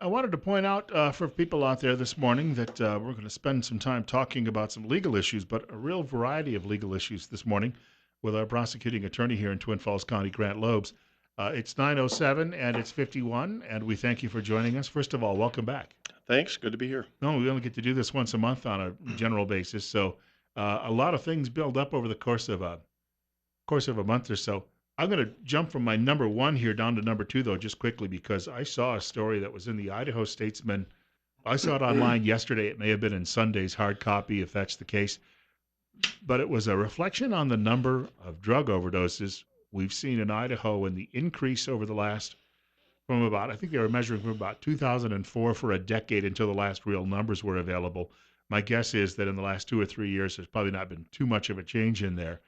I wanted to point out for people out there this morning that we're going to spend some time talking about some legal issues, but a real variety of legal issues this morning with our prosecuting attorney here in Twin Falls County, Grant Loebs. It's 9:07 and it's 51, and we thank you for joining us. First of all, welcome back. Thanks. Good to be here. No, we only get to do this once a month on a general basis, so a lot of things build up over the course of a month or so. I'm going to jump from my number one here down to number two, though, just quickly because I saw a story that was in the Idaho Statesman. I saw it online yesterday. It may have been in Sunday's hard copy, if that's the case. But it was a reflection on the number of drug overdoses we've seen in Idaho and the increase over the last, from about, I think they were measuring from about 2004 for a decade until the last real numbers were available. My guess is that in the last 2 or 3 years, there's probably not been too much of a change in there.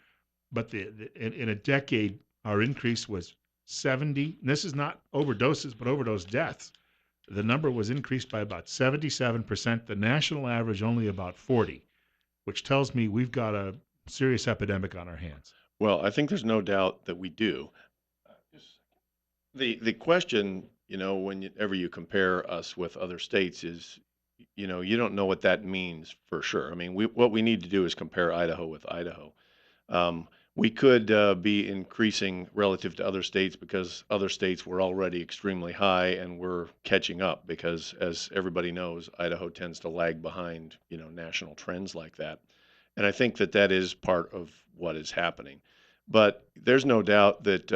But in a decade, our increase was 70. And this is not overdoses, but overdose deaths. The number was increased by about 77%. The national average only about 40, which tells me we've got a serious epidemic on our hands. Well, I think there's no doubt that we do. The question, whenever you compare us with other states is, you don't know what that means for sure. I mean, what we need to do is compare Idaho with Idaho. We could be increasing relative to other states because other states were already extremely high and we're catching up because, as everybody knows, Idaho tends to lag behind, national trends like that. And I think that that is part of what is happening. But there's no doubt that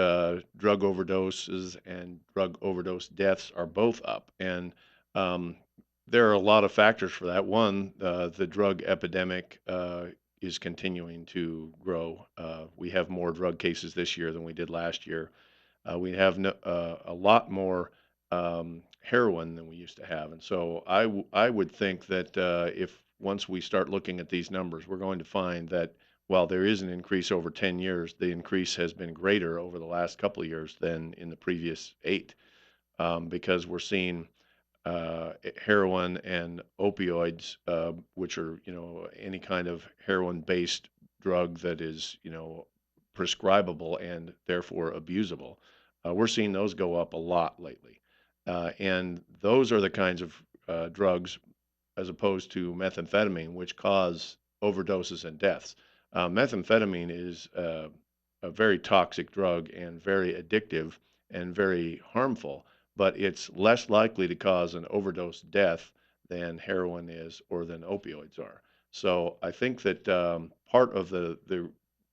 drug overdoses and drug overdose deaths are both up. And um, there are a lot of factors for that. One, the drug epidemic is continuing to grow. We have more drug cases this year than we did last year. We have a lot more heroin than we used to have. And so I would think that if once we start looking at these numbers, we're going to find that while there is an increase over 10 years, the increase has been greater over the last couple of years than in the previous 8, because we're seeing heroin and opioids, which are, any kind of heroin-based drug that is, prescribable and therefore abusable. We're seeing those go up a lot lately. And those are the kinds of drugs, as opposed to methamphetamine, which cause overdoses and deaths. Methamphetamine is a very toxic drug and very addictive and very harmful, but it's less likely to cause an overdose death than heroin is or than opioids are. So I think that part of the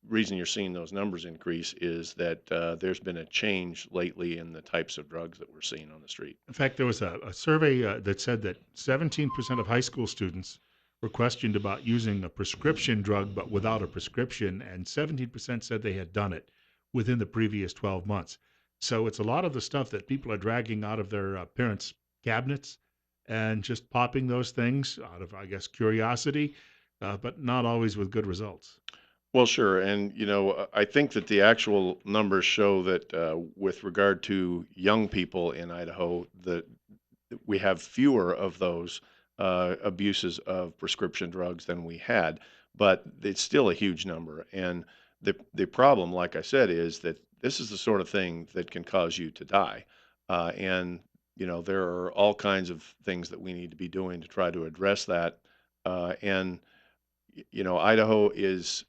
reason you're seeing those numbers increase is that there's been a change lately in the types of drugs that we're seeing on the street. In fact, there was a survey that said that 17% of high school students were questioned about using a prescription drug but without a prescription, and 17% said they had done it within the previous 12 months. So it's a lot of the stuff that people are dragging out of their parents' cabinets and just popping those things out of, I guess, curiosity, but not always with good results. Well, sure. And, I think that the actual numbers show that with regard to young people in Idaho, that we have fewer of those abuses of prescription drugs than we had, but it's still a huge number. And the problem, like I said, is that this is the sort of thing that can cause you to die. And there are all kinds of things that we need to be doing to try to address that. And Idaho is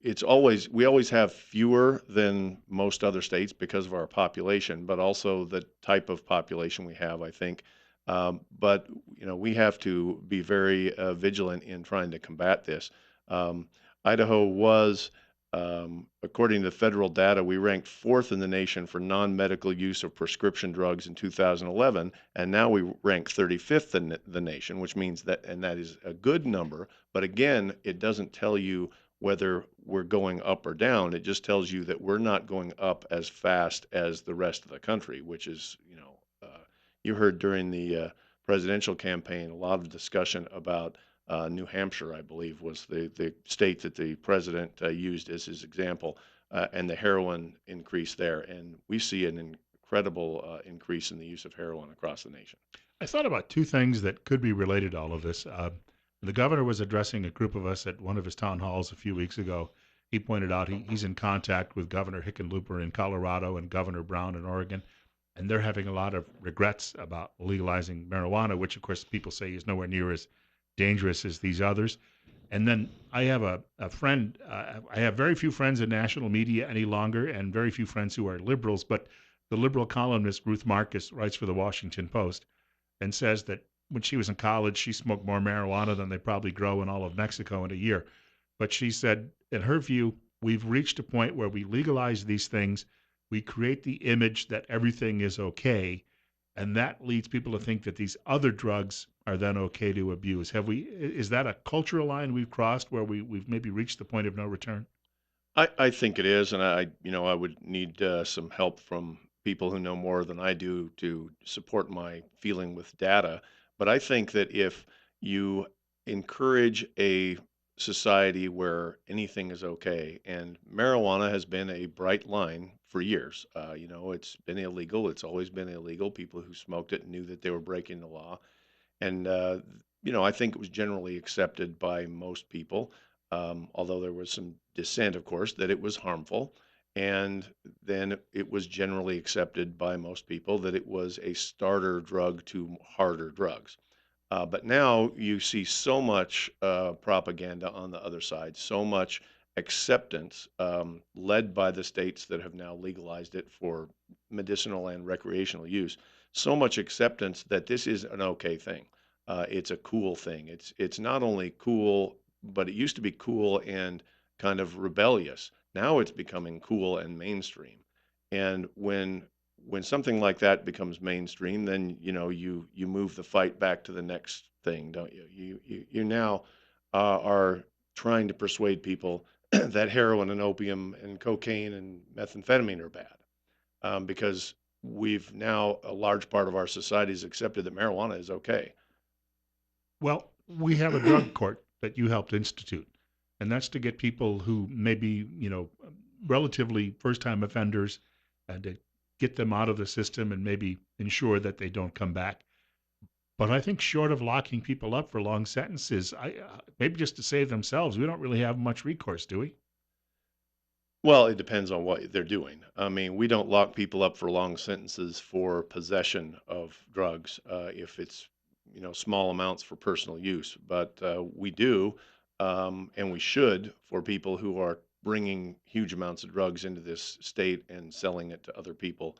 it's always we always have fewer than most other states because of our population, but also the type of population we have, I think. But we have to be very vigilant in trying to combat this. Um, Idaho was, according to federal data, we ranked fourth in the nation for non-medical use of prescription drugs in 2011, and now we rank 35th in the nation, which means that, and that is a good number. But again, it doesn't tell you whether we're going up or down. It just tells you that we're not going up as fast as the rest of the country, which is, you heard during the presidential campaign a lot of discussion about New Hampshire, I believe, was the state that the president used as his example, and the heroin increase there. And we see an incredible increase in the use of heroin across the nation. I thought about two things that could be related to all of this. The governor was addressing a group of us at one of his town halls a few weeks ago. He pointed out he's in contact with Governor Hickenlooper in Colorado and Governor Brown in Oregon. and they're having a lot of regrets about legalizing marijuana, which of course people say is nowhere near as dangerous as these others. And then I have a friend. I have very few friends in national media any longer, and very few friends who are liberals. But the liberal columnist Ruth Marcus writes for the Washington Post and says that when she was in college, she smoked more marijuana than they probably grow in all of Mexico in a year. But she said, in her view, we've reached a point where we legalize these things, we create the image that everything is okay, and that leads people to think that these other drugs are then okay to abuse. Have we? Is that a cultural line we've crossed where we've maybe reached the point of no return? I think it is, and I would need some help from people who know more than I do to support my feeling with data. But I think that if you encourage a society where anything is okay, and marijuana has been a bright line for years. It's been illegal. It's always been illegal. People who smoked it knew that they were breaking the law. And, I think it was generally accepted by most people, although there was some dissent, of course, that it was harmful. And then it was generally accepted by most people that it was a starter drug to harder drugs. But now you see so much propaganda on the other side, so much acceptance led by the states that have now legalized it for medicinal and recreational use. So much acceptance that this is an okay thing. It's a cool thing. It's not only cool, but it used to be cool and kind of rebellious. Now it's becoming cool and mainstream. And when something like that becomes mainstream, then you move the fight back to the next thing, don't you? You now are trying to persuade people that heroin and opium and cocaine and methamphetamine are bad, because we've now a large part of our society has accepted that marijuana is okay. Well, we have a drug court that you helped institute, and that's to get people who maybe, relatively first time offenders and to get them out of the system and maybe ensure that they don't come back. But I think short of locking people up for long sentences, maybe just to save themselves, we don't really have much recourse, do we? Well, it depends on what they're doing. I mean, we don't lock people up for long sentences for possession of drugs, if it's small amounts for personal use. But we do, and we should, for people who are bringing huge amounts of drugs into this state and selling it to other people,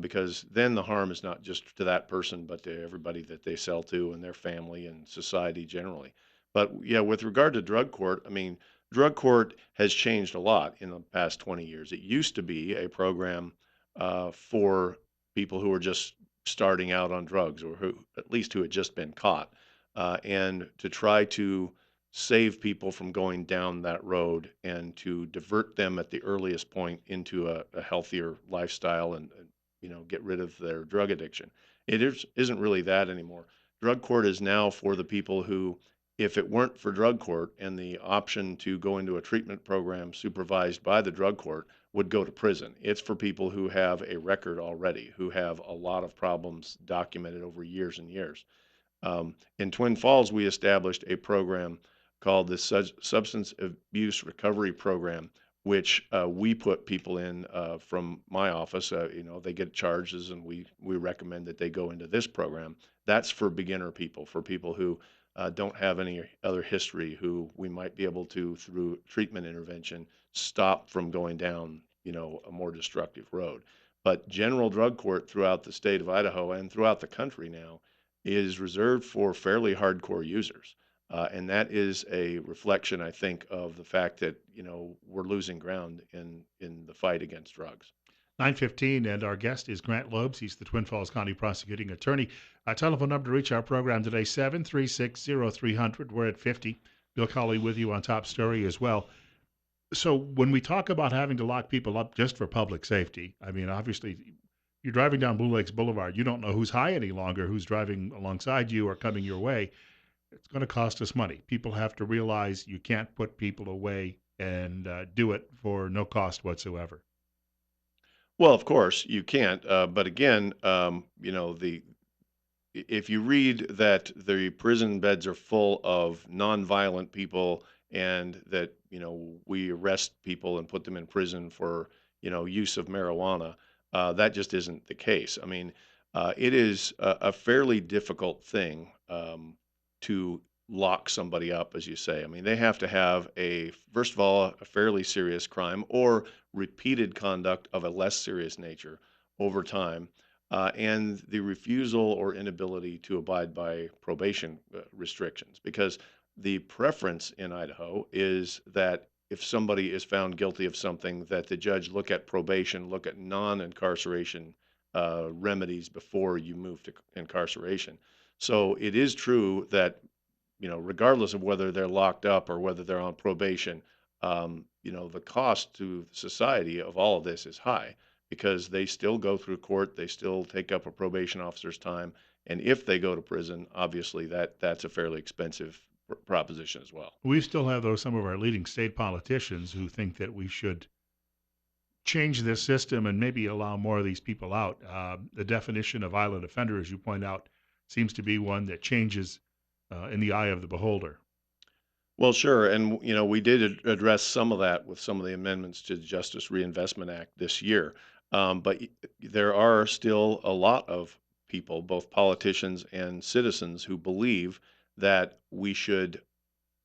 because then the harm is not just to that person, but to everybody that they sell to and their family and society generally. But yeah, with regard to drug court, I mean, drug court has changed a lot in the past 20 years. It used to be a program for people who were just starting out on drugs, or who, at least who had just been caught, and to try to save people from going down that road and to divert them at the earliest point into a healthier lifestyle, and get rid of their drug addiction. Isn't really that anymore. Drug court is now for the people who, if it weren't for drug court and the option to go into a treatment program supervised by the drug court, would go to prison. It's for people who have a record already, who have a lot of problems documented over years and years. In Twin Falls, we established a program called the Substance Abuse Recovery Program, which we put people in from my office. They get charges, and we recommend that they go into this program. That's for beginner people, for people who don't have any other history, who we might be able to, through treatment intervention, stop from going down, a more destructive road. But general drug court throughout the state of Idaho and throughout the country now is reserved for fairly hardcore users. And that is a reflection, I think, of the fact that, we're losing ground in the fight against drugs. 9:15, and our guest is Grant Loebs. He's the Twin Falls County prosecuting attorney. Our telephone number to reach our program today, 7360300. We're at 50. Bill Colley with you on Top Story as well. So when we talk about having to lock people up just for public safety, I mean, obviously, you're driving down Blue Lakes Boulevard. You don't know who's high any longer, who's driving alongside you or coming your way. It's going to cost us money. People have to realize you can't put people away and do it for no cost whatsoever. Well, of course, you can't. But again, if you read that the prison beds are full of nonviolent people, and that we arrest people and put them in prison for use of marijuana, That just isn't the case. I mean, it is a fairly difficult thing to lock somebody up, as you say. I mean, they have to have first of all, a fairly serious crime or repeated conduct of a less serious nature over time, and the refusal or inability to abide by probation restrictions. Because the preference in Idaho is that if somebody is found guilty of something, that the judge look at probation, look at non-incarceration remedies before you move to incarceration. So it is true that, regardless of whether they're locked up or whether they're on probation, the cost to society of all of this is high because they still go through court, they still take up a probation officer's time, and if they go to prison, obviously that's a fairly expensive proposition as well. We still have, though, some of our leading state politicians who think that we should change this system and maybe allow more of these people out. The definition of violent offender, as you point out, seems to be one that changes in the eye of the beholder. Well, sure, and we did address some of that with some of the amendments to the Justice Reinvestment Act this year. But there are still a lot of people, both politicians and citizens, who believe that we should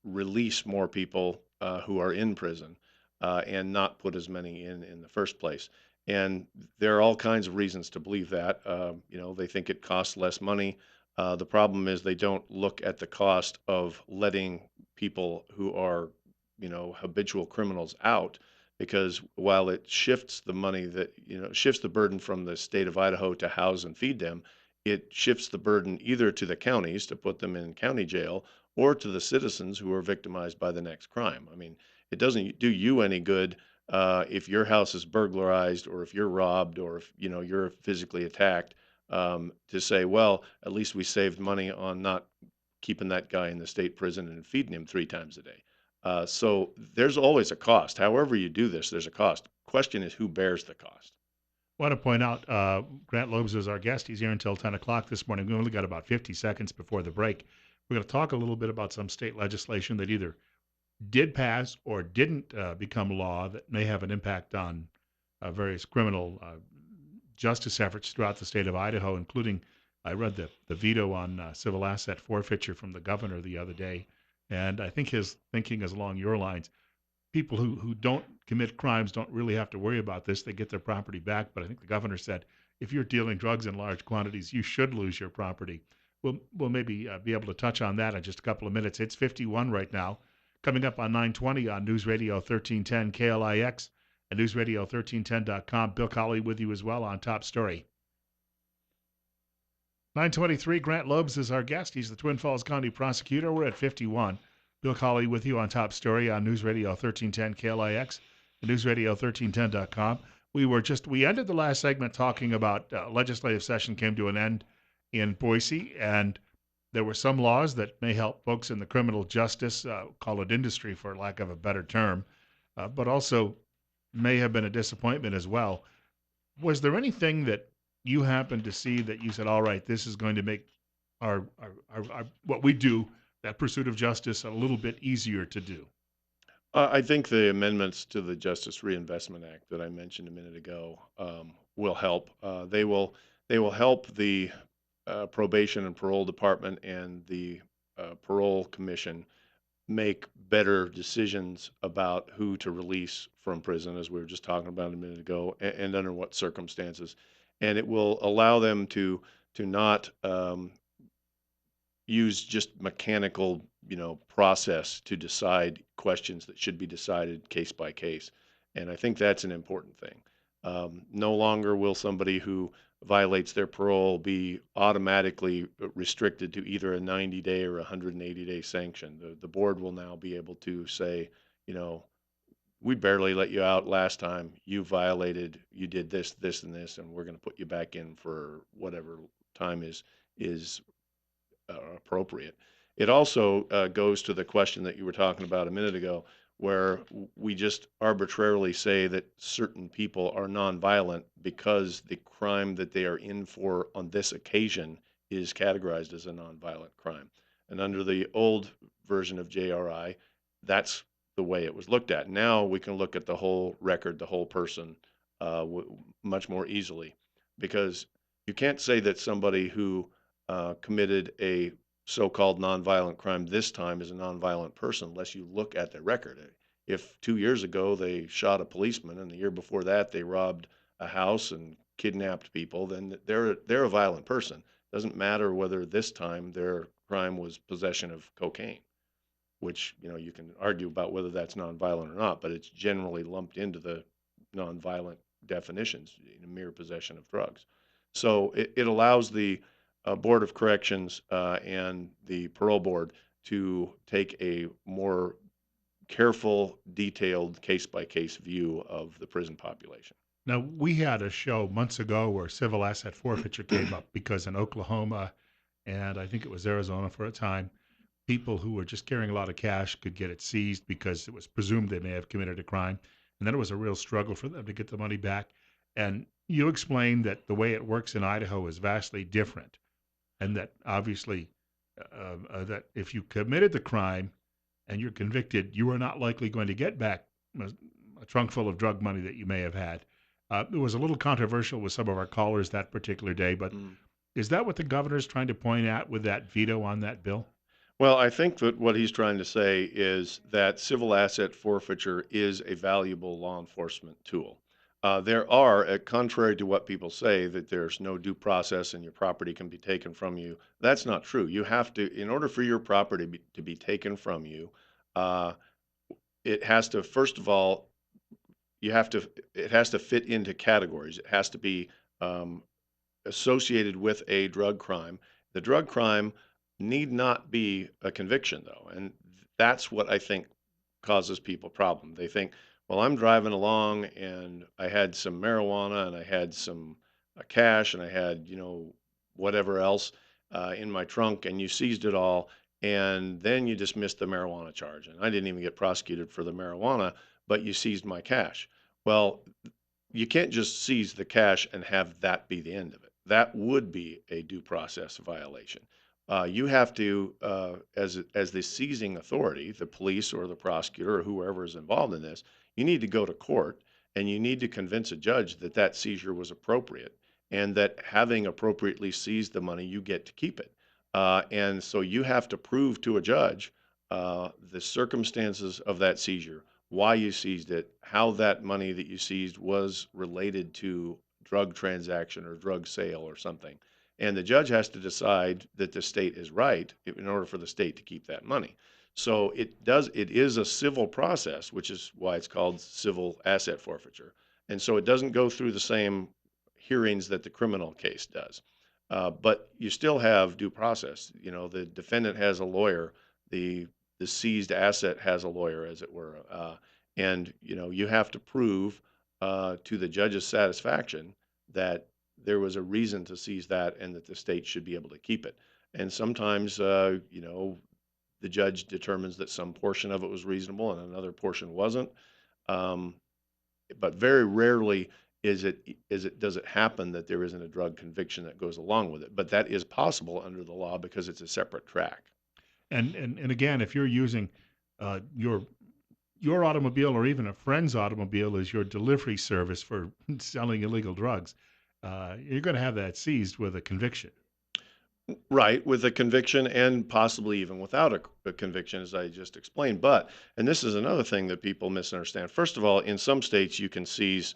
release more people who are in prison and not put as many in the first place. And there are all kinds of reasons to believe that. They think it costs less money. The problem is they don't look at the cost of letting people who are, habitual criminals out. Because while it shifts the money that, shifts the burden from the state of Idaho to house and feed them, it shifts the burden either to the counties to put them in county jail or to the citizens who are victimized by the next crime. I mean, it doesn't do you any good if your house is burglarized or if you're robbed or if you're physically attacked to say, well, at least we saved money on not keeping that guy in the state prison and feeding him 3 times a day. So there's always a cost. However you do this, there's a cost. Question is who bears the cost. I want to point out Grant Loebs is our guest. He's here until 10 o'clock this morning. We only got about 50 seconds before the break. We're going to talk a little bit about some state legislation that either did pass or didn't become law that may have an impact on various criminal justice efforts throughout the state of Idaho, including I read the veto on civil asset forfeiture from the governor the other day. And I think his thinking is along your lines. People who don't commit crimes don't really have to worry about this. They get their property back. But I think the governor said if you're dealing drugs in large quantities, you should lose your property. We'll maybe be able to touch on that in just a couple of minutes. It's 51 right now. Coming up on 920 on News Radio 1310 KLIX and newsradio1310.com. Bill Colley with you as well on Top Story. 923, Grant Loebs is our guest. He's the Twin Falls County prosecutor. We're at 51. Bill Colley with you on Top Story on News Radio 1310 KLIX and newsradio1310.com. We ended the last segment talking about legislative session came to an end in Boise, and there were some laws that may help folks in the criminal justice, call it industry for lack of a better term, but also may have been a disappointment as well. Was there anything that you happened to see that you said, all right, this is going to make our what we do, that pursuit of justice, a little bit easier to do? I think the amendments to the Justice Reinvestment Act that I mentioned a minute ago will help. They will help the probation and parole department and the parole commission make better decisions about who to release from prison, as we were just talking about a minute ago, and under what circumstances. And it will allow them to not use just mechanical, process to decide questions that should be decided case by case. And I think that's an important thing. No longer will somebody who violates their parole be automatically restricted to either a 90-day or a 180-day sanction. The board will now be able to say, you know, we barely let you out last time. You did this, this, and this, and we're going to put you back in for whatever time is appropriate. It also goes to the question that you were talking about a minute ago, where we just arbitrarily say that certain people are nonviolent because the crime that they are in for on this occasion is categorized as a nonviolent crime. And under the old version of JRI, that's the way it was looked at. Now we can look at the whole record, the whole person, much more easily, because you can't say that somebody who committed a so-called nonviolent crime this time is a nonviolent person unless you look at their record. If 2 years ago they shot a policeman and the year before that they robbed a house and kidnapped people, then they're a violent person. Doesn't matter whether this time their crime was possession of cocaine, which, you can argue about whether that's nonviolent or not, but it's generally lumped into the nonviolent definitions, mere possession of drugs. So it allows the Board of Corrections and the parole board to take a more careful, detailed case by case view of the prison population. Now, we had a show months ago where civil asset forfeiture came up because in Oklahoma and I think it was Arizona for a time, people who were just carrying a lot of cash could get it seized because it was presumed they may have committed a crime. And then it was a real struggle for them to get the money back. And you explained that the way it works in Idaho is vastly different, and that obviously that if you committed the crime and you're convicted, you are not likely going to get back a trunk full of drug money that you may have had. It was a little controversial with some of our callers that particular day, but Mm. is that what the governor's trying to point at with that veto on that bill? Well, I think that what he's trying to say is that civil asset forfeiture is a valuable law enforcement tool. There are, contrary to what people say, that there's no due process and your property can be taken from you. That's not true. You have to, in order for your property to be taken from you, uh, it has to, first of all, you have to, it has to fit into categories. It has to be um, associated with a drug crime. The drug crime need not be a conviction, though, and that's what I think causes people problem. They think, well, I'm driving along and I had some marijuana and I had some cash and I had, whatever else in my trunk, and you seized it all, and then you dismissed the marijuana charge, and I didn't even get prosecuted for the marijuana, but you seized my cash. Well, you can't just seize the cash and have that be the end of it. That would be a due process violation. You have to, as the seizing authority, the police or the prosecutor or whoever is involved in this, you need to go to court and you need to convince a judge that that seizure was appropriate and that having appropriately seized the money, you get to keep it. And so you have to prove to a judge the circumstances of that seizure, why you seized it, how that money that you seized was related to drug transaction or drug sale or something. And the judge has to decide that the state is right in order for the state to keep that money. So it is a civil process, which is why it's called civil asset forfeiture. And so it doesn't go through the same hearings that the criminal case does. But you still have due process. The defendant has a lawyer, the the seized asset has a lawyer, as it were. And you have to prove to the judge's satisfaction that there was a reason to seize that and that the state should be able to keep it. And sometimes, the judge determines that some portion of it was reasonable and another portion wasn't. Um, but very rarely does it happen that there isn't a drug conviction that goes along with it. But that is possible under the law because it's a separate track. And again, if you're using your automobile or even a friend's automobile as your delivery service for selling illegal drugs, you're going to have that seized with a conviction. Right, with a conviction and possibly even without a conviction, as I just explained. But, and this is another thing that people misunderstand. First of all, in some states, you can seize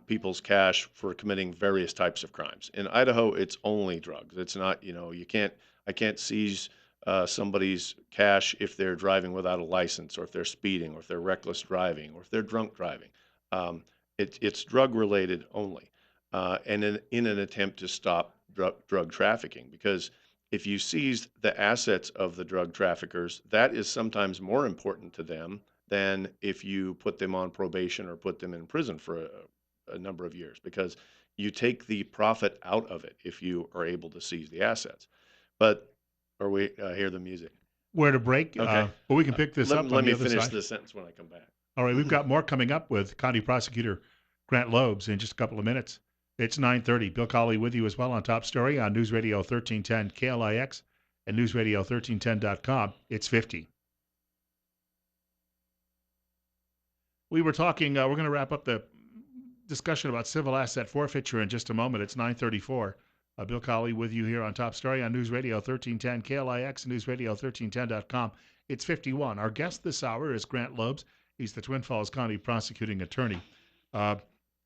people's cash for committing various types of crimes. In Idaho, it's only drugs. It's not, I can't seize somebody's cash if they're driving without a license, or if they're speeding, or if they're reckless driving, or if they're drunk driving. Um, it's drug related only, and in an attempt to stop drug trafficking. Because if you seize the assets of the drug traffickers, that is sometimes more important to them than if you put them on probation or put them in prison for a number of years, because you take the profit out of it if you are able to seize the assets. But, or we hear the music. Where to break, Okay. but we can pick this up on Let the me other finish side. this sentence when I come back. All right, we've got more coming up with County Prosecutor Grant Loebs in just a couple of minutes. It's 9:30. Bill Colley with you as well on Top Story on News Radio 1310 KLIX and newsradio1310.com. It's 50. We were talking, we're going to wrap up the discussion about civil asset forfeiture in just a moment. It's 9:34. Bill Colley with you here on Top Story on News Radio 1310 KLIX, News Radio 1310.com. It's 51. Our guest this hour is Grant Loebs. He's the Twin Falls County prosecuting attorney. Uh,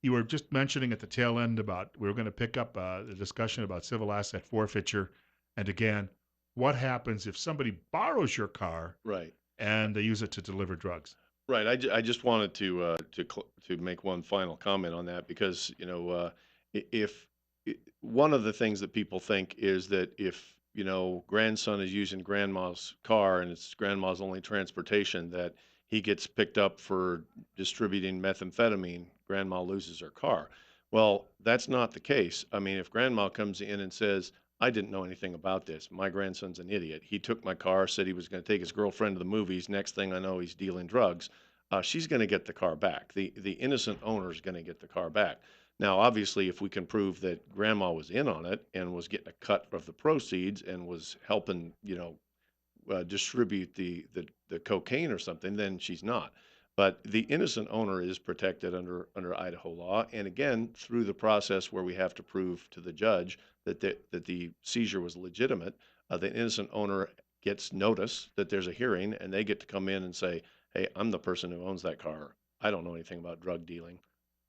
you were just mentioning at the tail end about we were going to pick up the discussion about civil asset forfeiture. And again, what happens if somebody borrows your car Right. and they use it to deliver drugs? Right. I just wanted to make one final comment on that because if one of the things that people think is that if grandson is using grandma's car and it's grandma's only transportation that he gets picked up for distributing methamphetamine, grandma loses her car. Well, that's not the case. I mean, if grandma comes in and says, I didn't know anything about this. My grandson's an idiot. He took my car, said he was going to take his girlfriend to the movies. Next thing I know, he's dealing drugs. She's going to get the car back. The innocent owner is going to get the car back. Now, obviously, if we can prove that grandma was in on it and was getting a cut of the proceeds and was helping, distribute the cocaine or something, then she's not. But the innocent owner is protected under Idaho law, and again through the process where we have to prove to the judge that the seizure was legitimate. The innocent owner gets notice that there's a hearing, and they get to come in and say, "Hey, I'm the person who owns that car. I don't know anything about drug dealing.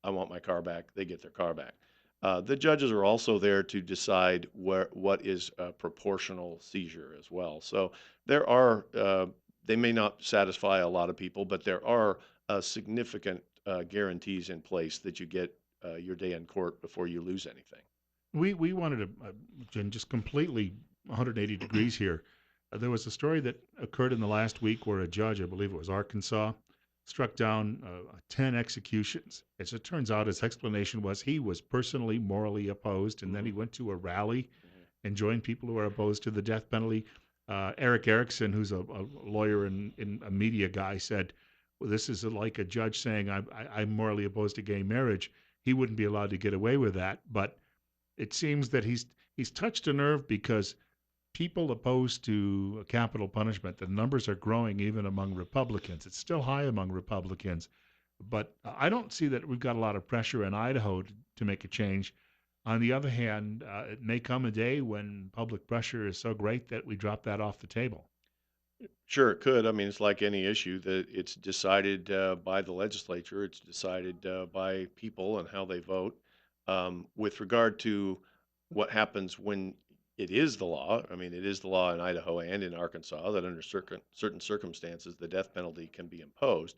I want my car back." They get their car back. The judges are also there to decide what is a proportional seizure as well. So there are, they may not satisfy a lot of people, but there are significant guarantees in place that you get your day in court before you lose anything. We wanted to Jen, just completely 180 degrees here. There was a story that occurred in the last week where a judge, I believe it was Arkansas, struck down 10 executions. As it turns out, his explanation was he was personally morally opposed, and then Hmm. he went to a rally Hmm. and joined people who are opposed to the death penalty. Eric Erickson, who's a lawyer and a media guy, said, well, this is like a judge saying, I'm morally opposed to gay marriage. He wouldn't be allowed to get away with that. But it seems that he's touched a nerve because people opposed to capital punishment, the numbers are growing even among Republicans. It's still high among Republicans, but I don't see that we've got a lot of pressure in Idaho to make a change. On the other hand, it may come a day when public pressure is so great that we drop that off the table. Sure, it could. I mean, it's like any issue that it's decided by the legislature. It's decided by people and how they vote. With regard to what happens when it is the law, I mean, it is the law in Idaho and in Arkansas that under certain circumstances the death penalty can be imposed.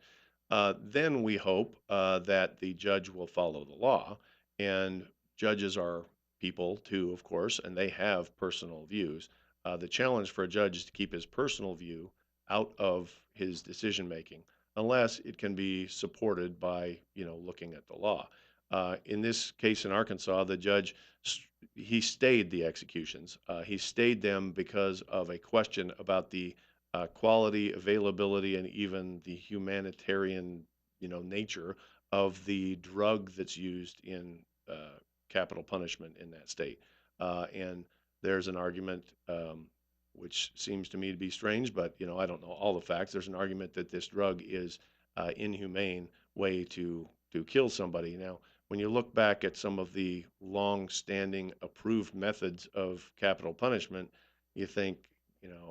Then we hope that the judge will follow the law. And judges are people too, of course, and they have personal views. The challenge for a judge is to keep his personal view out of his decision making, unless it can be supported by looking at the law. In this case in Arkansas, the judge he stayed the executions. He stayed them because of a question about the quality, availability, and even the humanitarian nature of the drug that's used in capital punishment in that state. And there's an argument, which seems to me to be strange, but I don't know all the facts. There's an argument that this drug is inhumane way to kill somebody. Now, when you look back at some of the long-standing approved methods of capital punishment, you think,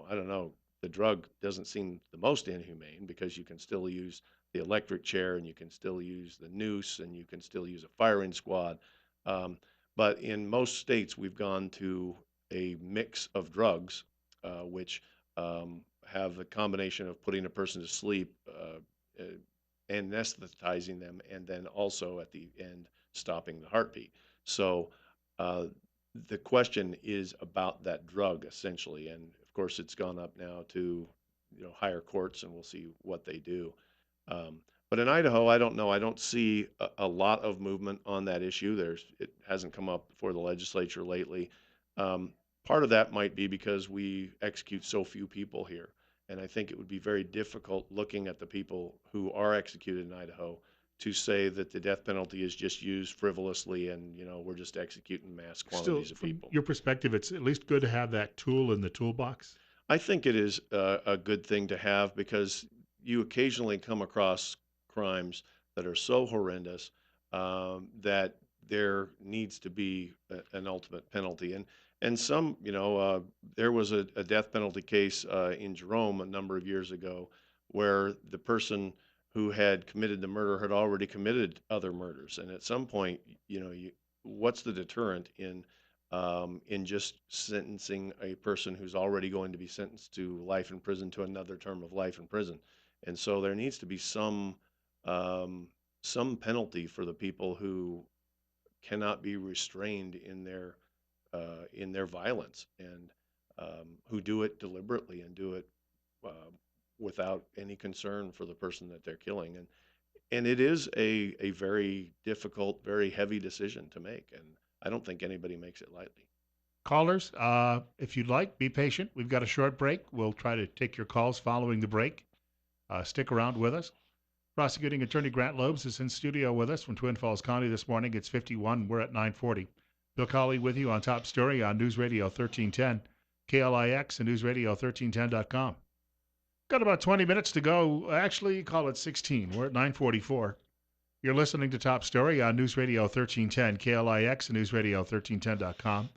I don't know, the drug doesn't seem the most inhumane because you can still use the electric chair and you can still use the noose and you can still use a firing squad. Um, but in most states, we've gone to a mix of drugs, which have a combination of putting a person to sleep, uh, anesthetizing them, and then also at the end stopping the heartbeat. So uh, the question is about that drug essentially, and of course it's gone up now to higher courts, and we'll see what they do. Um, but in Idaho, I don't know. I don't see a lot of movement on that issue. It hasn't come up before the legislature lately. Um, Part of that might be because we execute so few people here, and I think it would be very difficult looking at the people who are executed in Idaho to say that the death penalty is just used frivolously and we're just executing mass Still, quantities of from people. your perspective, it's at least good to have that tool in the toolbox. I think it is a good thing to have because you occasionally come across crimes that are so horrendous. that there needs to be an ultimate penalty. And some, there was a death penalty case in Jerome a number of years ago where the person who had committed the murder had already committed other murders. And at some point, what's the deterrent in just sentencing a person who's already going to be sentenced to life in prison to another term of life in prison? And so there needs to be um, some penalty for the people who cannot be restrained in their violence, and who do it deliberately and do it uh, without any concern for the person that they're killing. And it is a very difficult, very heavy decision to make, and I don't think anybody makes it lightly. Callers, if you'd like, be patient. We've got a short break. We'll try to take your calls following the break. Stick around with us. Prosecuting Attorney Grant Loebs is in studio with us from Twin Falls County this morning. It's 51. We're at 9:40. Bill Colley with you on Top Story on News Radio 1310, KLIX, and News Radio 1310.com. Got about 20 minutes to go. Actually, call it 16. We're at 9:44. You're listening to Top Story on News Radio 1310, KLIX, and News Radio 1310.com.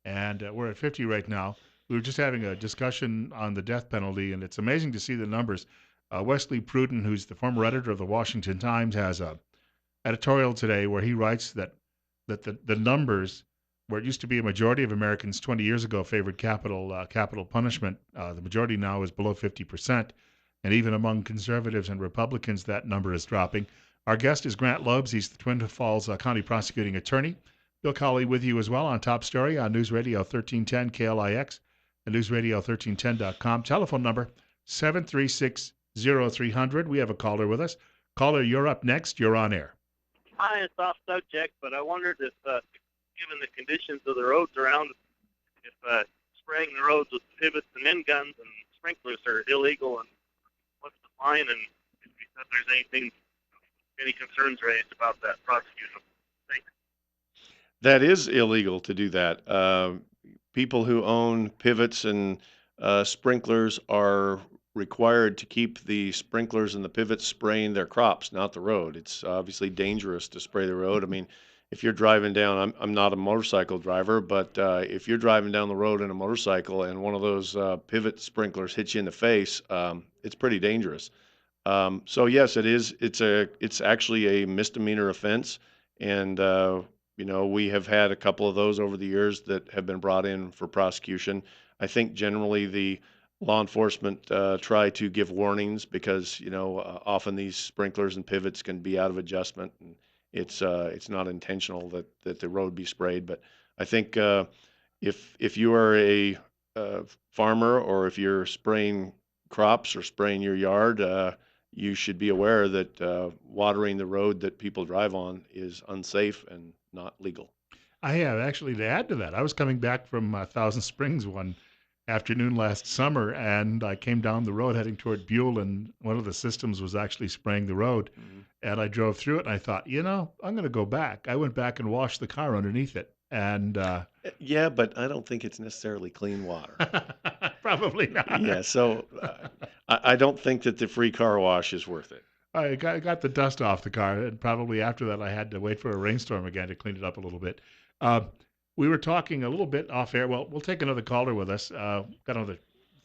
And we're at 50 right now. We were just having a discussion on the death penalty, and it's amazing to see the numbers. Wesley Pruden, who's the former editor of the Washington Times, has a editorial today where he writes that the numbers, where it used to be a majority of Americans 20 years ago favored capital punishment, the majority now is below 50%, and even among conservatives and Republicans, that number is dropping. Our guest is Grant Loebs. He's the Twin Falls County prosecuting attorney. Bill Colley with you as well on Top Story on News Radio 1310 KLIX and News Radio 1310.com. Telephone number 736-0300. We have a caller with us. Caller, you're up next. You're on air. Hi, it's off subject, but I wondered if, given the conditions of the roads around, if spraying the roads with pivots and end guns and sprinklers are illegal, and what's the fine, and if there's any concerns raised about that prosecution. Thanks. That is illegal to do that. People who own pivots and sprinklers are required to keep the sprinklers and the pivots spraying their crops, not the road. It's obviously dangerous to spray the road. I mean, if you're driving down, I'm not a motorcycle driver, but if you're driving down the road in a motorcycle and one of those pivot sprinklers hits you in the face, it's pretty dangerous. So yes, it is. It's actually a misdemeanor offense, and we have had a couple of those over the years that have been brought in for prosecution. I think generally the law enforcement try to give warnings because often these sprinklers and pivots can be out of adjustment, and it's not intentional that the road be sprayed. But I think if you are a farmer, or if you're spraying crops or spraying your yard, you should be aware that watering the road that people drive on is unsafe and not legal. I have actually to add to that. I was coming back from Thousand Springs one afternoon last summer, and I came down the road heading toward Buell, and one of the systems was actually spraying the road. Mhm. And I drove through it, and I thought, I'm going to go back. I went back and washed the car underneath it, and Yeah, but I don't think it's necessarily clean water. probably Yeah, not. so I don't think that the free car wash is worth it. I got the dust off the car, and probably after that, I had to wait for a rainstorm again to clean it up a little bit. Uh, we were talking a little bit off air. Well, we'll take another caller with us. Got another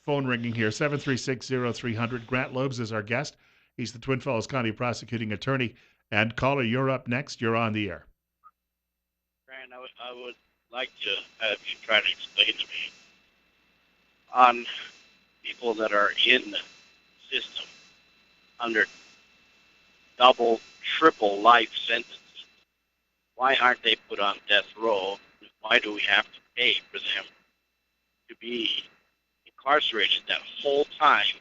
phone ringing here. 736-0300. Grant Loebs is our guest. He's the Twin Falls County prosecuting attorney. And caller, you're up next. You're on the air. Brian, I would like to have you try to explain to me on people that are in the system under double, triple life sentences. Why aren't they put on death row? Why do we have to pay for them to be incarcerated that whole time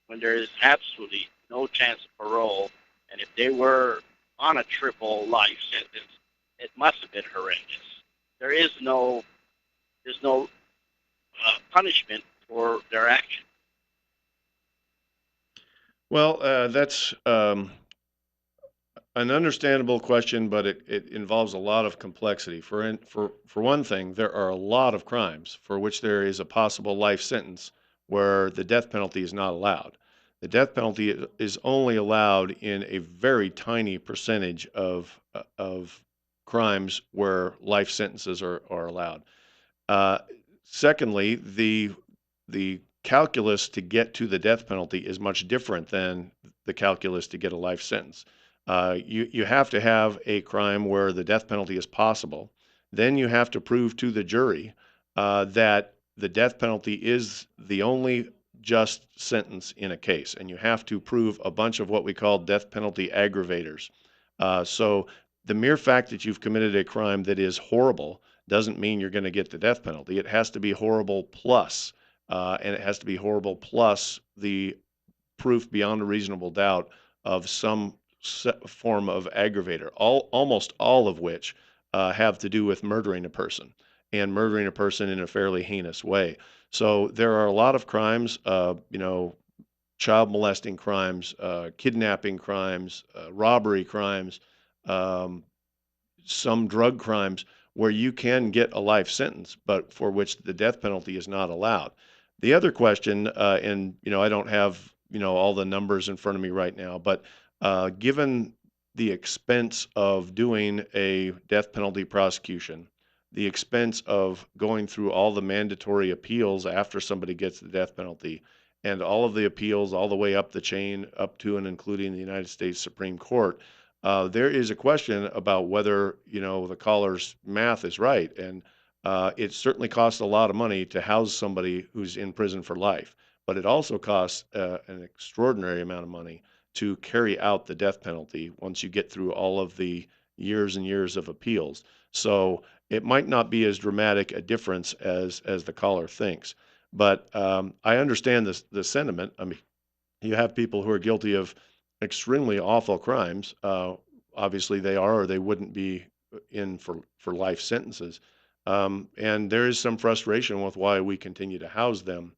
when there is absolutely no chance of parole? And if they were on a triple life sentence, it must have been horrendous. There's no punishment for their action. Well, that's an understandable question, but it involves a lot of complexity. For one thing, there are a lot of crimes for which there is a possible life sentence where the death penalty is not allowed. The death penalty is only allowed in a very tiny percentage of crimes where life sentences are allowed. Uh, Secondly, the calculus to get to the death penalty is much different than the calculus to get a life sentence. You have to have a crime where the death penalty is possible. Then you have to prove to the jury that the death penalty is the only just sentence in a case, and you have to prove a bunch of what we call death penalty aggravators. So the mere fact that you've committed a crime that is horrible doesn't mean you're going to get the death penalty. It has to be horrible plus, and it has to be horrible plus the proof beyond a reasonable doubt of some form of aggravator. Almost all of which have to do with murdering a person and murdering a person in a fairly heinous way. So there are a lot of crimes, child molesting crimes, kidnapping crimes, robbery crimes, um, some drug crimes where you can get a life sentence, but for which the death penalty is not allowed. The other question, and I don't have all the numbers in front of me right now, but given the expense of doing a death penalty prosecution, the expense of going through all the mandatory appeals after somebody gets the death penalty, and all of the appeals all the way up the chain, up to and including the United States Supreme Court, there is a question about whether the caller's math is right, and it certainly costs a lot of money to house somebody who's in prison for life, but it also costs an extraordinary amount of money to carry out the death penalty once you get through all of the years and years of appeals. So it might not be as dramatic a difference as the caller thinks, but I understand the sentiment. I mean, you have people who are guilty of extremely awful crimes. Obviously, they are, or they wouldn't be in for life sentences. And there is some frustration with why we continue to house them.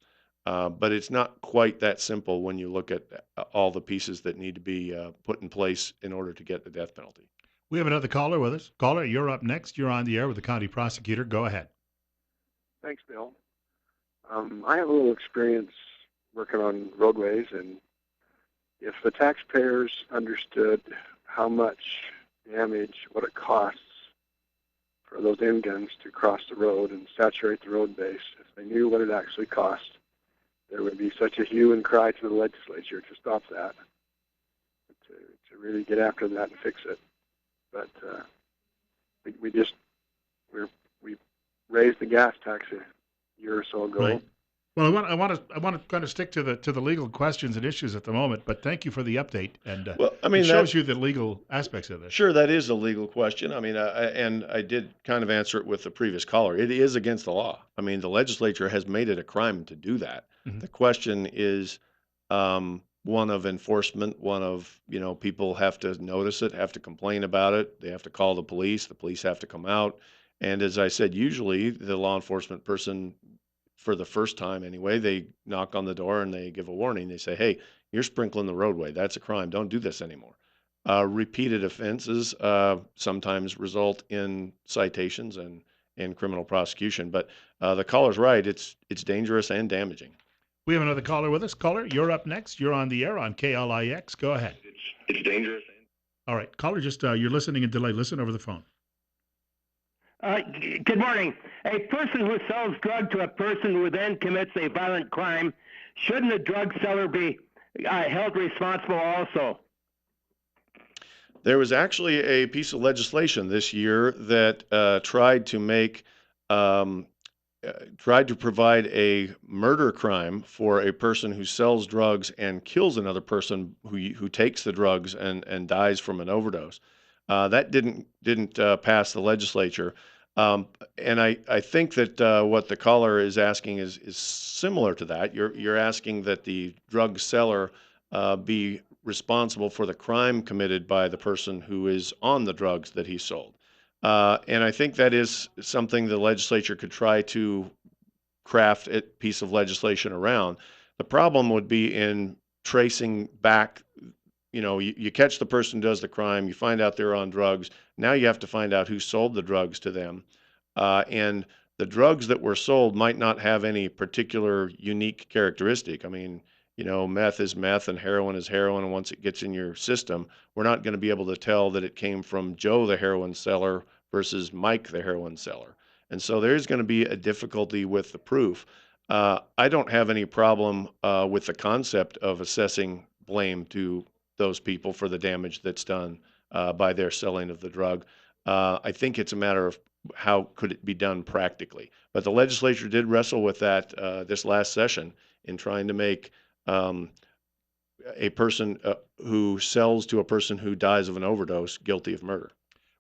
But it's not quite that simple when you look at all the pieces that need to be put in place in order to get the death penalty. We have another caller with us. Caller, you're up next. You're on the air with the county prosecutor. Go ahead. Thanks, Bill. I have a little experience working on roadways, and if the taxpayers understood how much damage, what it costs for those end guns to cross the road and saturate the road base, if they knew what it actually cost, there would be such a hue and cry to the legislature to stop that, to really get after that and fix it. But we raised the gas tax a year or so ago. Right. Well, I want to kind of stick to the legal questions and issues at the moment, but thank you for the update, and Well, I it mean shows you the legal aspects of this. sure, that is a legal question. I mean, and I did kind of answer it with the previous caller. It is against the law. I mean, the legislature has made it a crime to do that. Mhm. The question is one of enforcement, one of, people have to notice it, have to complain about it. They have to call the police have to come out. And as I said, usually the law enforcement person, for the first time anyway, they knock on the door and they give a warning. They say, hey, you're sprinkling the roadway. That's a crime. Don't do this anymore. Repeated offenses sometimes result in citations and criminal prosecution. But the caller's right. It's dangerous and damaging. We have another caller with us. Caller, you're up next. You're on the air on KLIX. Go ahead. It's dangerous. All right, caller, just you're listening in delay. Listen over the phone. Good morning. A person who sells drug to a person who then commits a violent crime, shouldn't the drug seller be held responsible also? There was actually a piece of legislation this year that um, tried to provide a murder crime for a person who sells drugs and kills another person who takes the drugs and dies from an overdose. That didn't pass the legislature. And I think that what the caller is asking is similar to that. You're asking that the drug seller be responsible for the crime committed by the person who is on the drugs that he sold. And I think that is something the legislature could try to craft a piece of legislation around. The problem would be in tracing back. You catch the person who does the crime, you find out they're on drugs. Now you have to find out who sold the drugs to them. And the drugs that were sold might not have any particular unique characteristic. I mean, meth is meth and heroin is heroin. And once it gets in your system, we're not going to be able to tell that it came from Joe, the heroin seller, versus Mike, the heroin seller. And so there's going to be a difficulty with the proof. I don't have any problem with the concept of assessing blame to those people for the damage that's done by their selling of the drug. I think it's a matter of how could it be done practically. But the legislature did wrestle with that this last session in trying to make um, a person who sells to a person who dies of an overdose guilty of murder.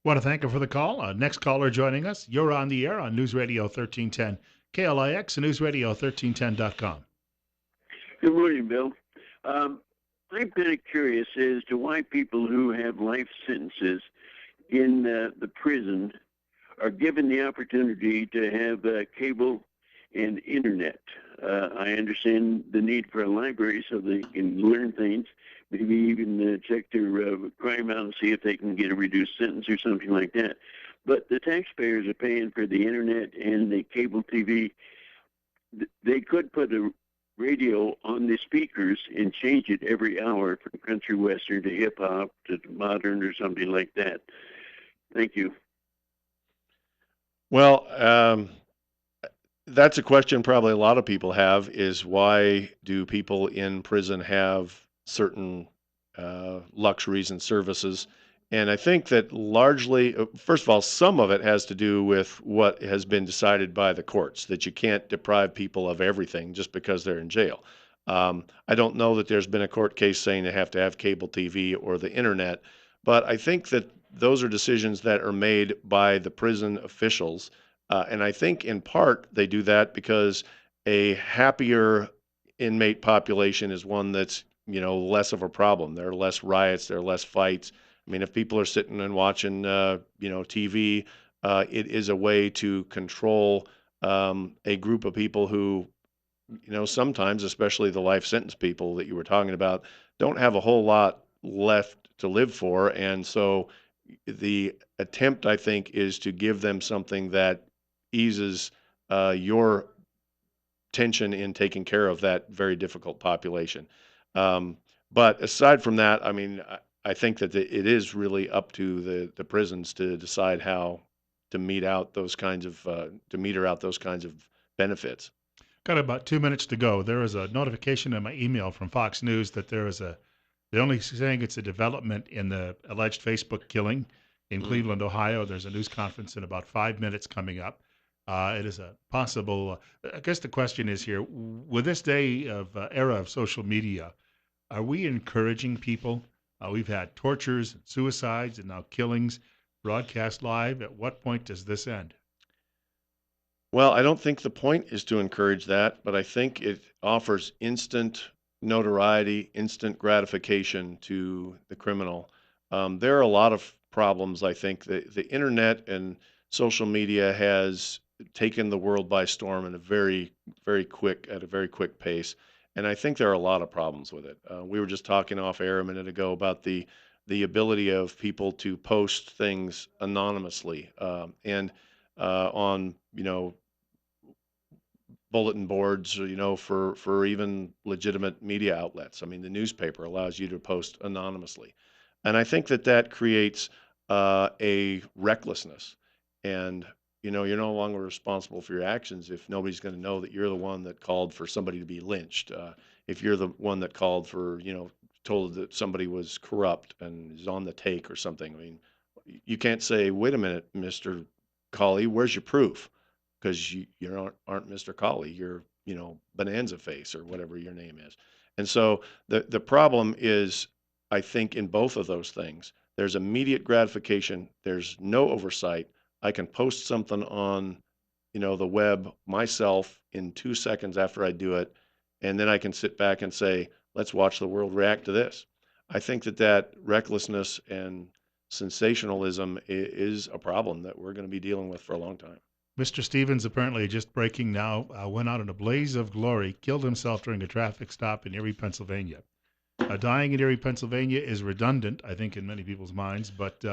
Want to thank her for the call. Next caller joining us. You're on the air on News Radio 1310 KLIX and newsradio1310.com. Good morning, Bill. I'm kind of curious as to why people who have life sentences in the prison are given the opportunity to have cable and internet. I understand the need for a library so they can learn things, maybe even check their crime out and see if they can get a reduced sentence or something like that. But the taxpayers are paying for the internet and the cable TV. They could put a radio on the speakers and change it every hour from country western to hip hop to modern or something like that. Thank you. Well, that's a question probably a lot of people have is why do people in prison have certain luxuries and services? And I think that largely, first of all, some of it has to do with what has been decided by the courts, that you can't deprive people of everything just because they're in jail. I don't know that there's been a court case saying they have to have cable TV or the internet, but I think that those are decisions that are made by the prison officials. And I think in part they do that because a happier inmate population is one that's, less of a problem. There are less riots, there are less fights. I mean, if people are sitting and watching, TV, it is a way to control a group of people who, sometimes, especially the life sentence people that you were talking about, don't have a whole lot left to live for. And so the attempt, I think, is to give them something that eases your tension in taking care of that very difficult population. Um, but aside from that, I mean, I think that it is really up to the prisons to decide how to to meter out those kinds of benefits. Got about 2 minutes to go. There is a notification in my email from Fox News that they're only saying it's a development in the alleged Facebook killing in Mm. Cleveland, Ohio. There's a news conference in about 5 minutes coming up. It is a possible, I guess the question is here, with this day of era of social media, are we encouraging people? We've had tortures, suicides, and now killings broadcast live. At what point does this end? Well, I don't think the point is to encourage that, but I think it offers instant notoriety, instant gratification to the criminal. There are a lot of problems. I think the internet and social media has taken the world by storm in a very quick pace, and I think there are a lot of problems with it. We were just talking off air a minute ago about the ability of people to post things anonymously, and on bulletin boards, for even legitimate media outlets. I mean, the newspaper allows you to post anonymously, and I think that that creates a recklessness. And you're no longer responsible for your actions if nobody's going to know that you're the one that called for somebody to be lynched. If you're the one that called for, told that somebody was corrupt and is on the take or something. I mean, you can't say, "Wait a minute, Mister Colley, where's your proof?" Because you aren't Mr. Colley. You're, Bonanza Face or whatever your name is. And so the problem is, I think, in both of those things, there's immediate gratification. There's no oversight. I can post something on, the web myself in 2 seconds after I do it, and then I can sit back and say, let's watch the world react to this. I think that recklessness and sensationalism is a problem that we're going to be dealing with for a long time. Mr. Stevens, apparently just breaking now, went out in a blaze of glory, killed himself during a traffic stop in Erie, Pennsylvania. Dying in Erie, Pennsylvania is redundant, I think, in many people's minds, but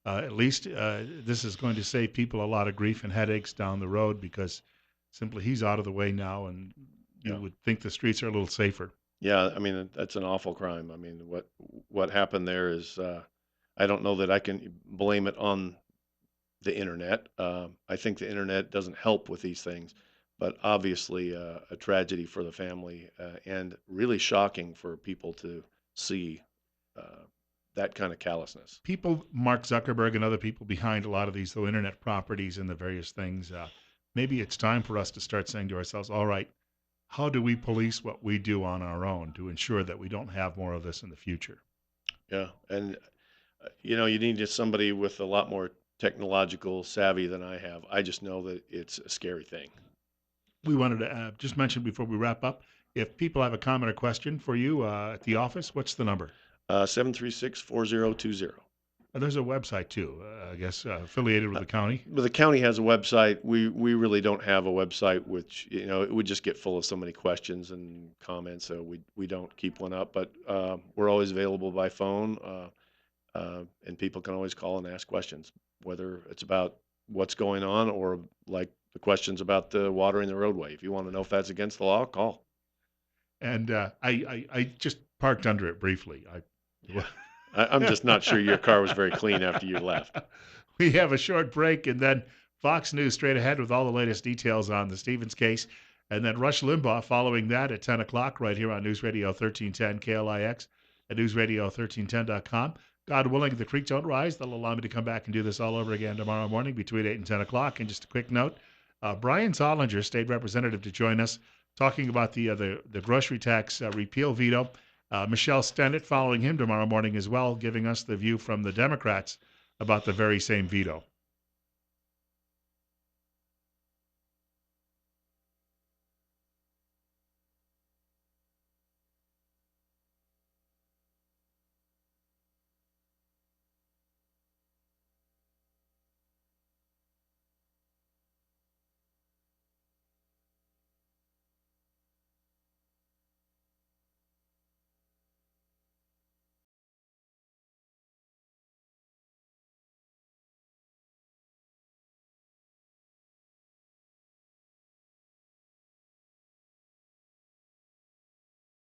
at least this is going to save people a lot of grief and headaches down the road because simply he's out of the way now, and you Yeah. would think the streets are a little safer. Yeah, I mean, that's an awful crime. I mean, what happened there is, I don't know that I can blame it on the internet. I think the internet doesn't help with these things, but obviously a tragedy for the family and really shocking for people to see uh, that kind of callousness. People, Mark Zuckerberg and other people behind a lot of these though internet properties and the various things. Maybe it's time for us to start saying to ourselves, all right, how do we police what we do on our own to ensure that we don't have more of this in the future? Yeah, and you know, you need just somebody with a lot more technological savvy than I have. I just know that it's a scary thing. We wanted to just mention before we wrap up, if people have a comment or question for you at the office, what's the number? 736-4020. There's a website too, I guess, affiliated with the county. But the county has a website. We really don't have a website, which you know it would just get full of so many questions and comments. So we don't keep one up. But we're always available by phone, and people can always call and ask questions, whether it's about what's going on or like the questions about the watering the roadway. If you want to know if that's against the law, call. And I just parked under it briefly. Yeah, I'm just not sure your car was very clean after you left. We have a short break and then Fox News straight ahead with all the latest details on the Stevens case. And then Rush Limbaugh following that at 10 o'clock right here on News Radio 1310 KLIX at newsradio1310.com. God willing, the creek don't rise. That'll allow me to come back and do this all over again tomorrow morning between 8 and 10 o'clock. And just a quick note, Brian Zollinger, state representative, to join us talking about the grocery tax repeal veto. Michelle Stennett following him tomorrow morning as well, giving us the view from the Democrats about the very same veto.